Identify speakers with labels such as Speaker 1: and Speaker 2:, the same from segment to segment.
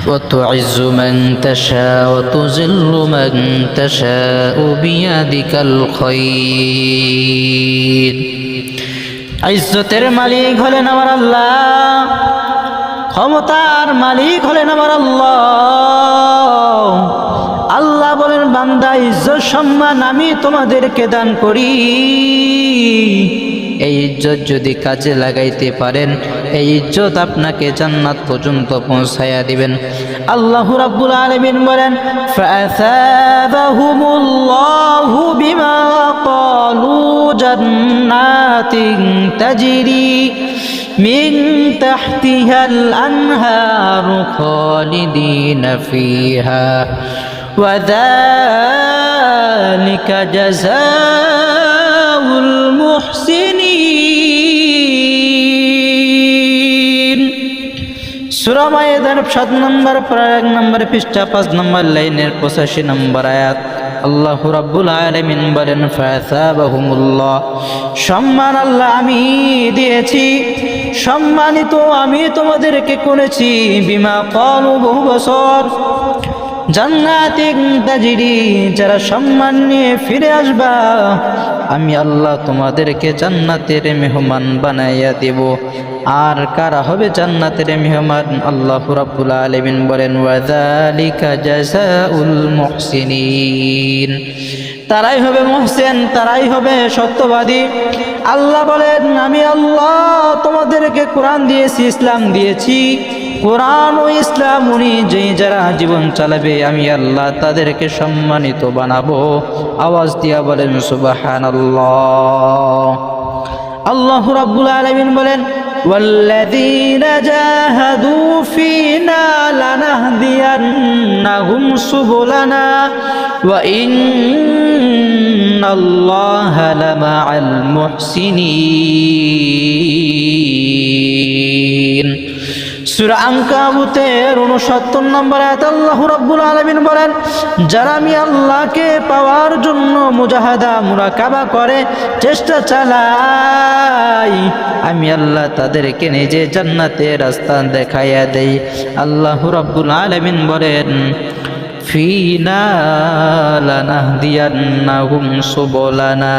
Speaker 1: وتعز من تشاء وتذل من تشاء بيدك الخير ইজ্জতের মালিক হলেন আমার আল্লাহ, ক্ষমতার মালিক হলেন আমার আল্লাহ। আল্লাহ বলেন, বান্দা ইজ্জত সম্মান আমি তোমাদেরকে দান করি। এই ইজ্জত যদি কাজে লাগাইতে পারেন, এই ইজ্জত আপনাকে জান্নাত পর্যন্ত পৌঁছায়া দিবেন। আল্লাহ রাব্বুল আলামিন বলেন, ফাআসাবাহুমুল্লাহু বিমা ক্বালু জান্নাতিন তাজরি মিন তাহতিহাল আনহারু খালিদিনা ফিহা ওয়া যালিকা জাযাউল মুহসিনিন। সূরা মায়েদার 7 নম্বর পারা 1 নম্বর পৃষ্ঠা 5 নম্বর লাইনের 85 নম্বর আয়াত। আল্লাহ রাব্বুল আলামিন বলেন, ফাসাবাহুমুল্লাহ, সম্মান আল্লাহ আমি দিয়েছি, সম্মানিত আমি তোমাদেরকে করেছি। বিমা ক্বালু, বহু বছর, জান্নাতিন তাজরি, যারা সম্মান নিয়ে ফিরে আসবা আমি আল্লাহ তোমাদেরকে জান্নাতের মেহমান বানাইয়া দেব। আর কারা হবে জান্নাতের মেহমান? আল্লাহ রাব্বুল আলামিন বলেন, ওয়া যালিকা জাযাউল মুহসিনিন, তারাই হবে মুহসিন, তারাই হবে সত্যবাদী। আল্লাহ বলেন, আমি আল্লাহ তোমাদেরকে কোরআন দিয়েছি, ইসলাম দিয়েছি। কোরআন ও ইসলাম অনুযায়ী যারা জীবন চালাবে আমি আল্লাহ তাদেরকে সম্মানিত বানাবো। আওয়াজ দিয়া বলেন সুবহানাল্লাহ। আল্লাহ রাব্বুল আলামিন বলেন, ওয়াল্লাযীনা জাহাদু ফীনা লানাহদিয়ান্নাহুম সুবুলানা ওয়া ইন্নাল্লাহা লামাআল মুহসিনিন। সূরা আনকাবুতের 69 নম্বর আয়াত আল্লাহ রাব্বুল আলামিন বলেন, যারা আমি আল্লাহকে পাওয়ার জন্য মুজাহাদা মুরাকাবা করে চেষ্টা চালাই আমি আল্লাহ তাদেরকে নিজে জান্নাতের রাস্তা দেখাইয়া দেই। আল্লাহ রাব্বুল আলামিন বলেন, ফীনা লানাহদিয়ান্নাহুম সুবুলানা,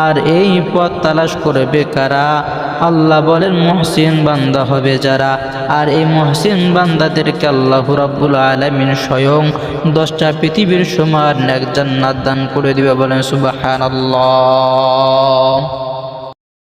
Speaker 1: আর এই পথ তালাশ করবে কারা? আল্লাহ বলেন, মুহসিন বান্দা হবে যারা। আর এই মুহসিন বান্দাদেরকে আল্লাহ রাব্বুল আলামিন স্বয়ং 10টা পৃথিবীর সমান এক জান্নাত দান করে দিবে। বলেন সুবহানাল্লাহ।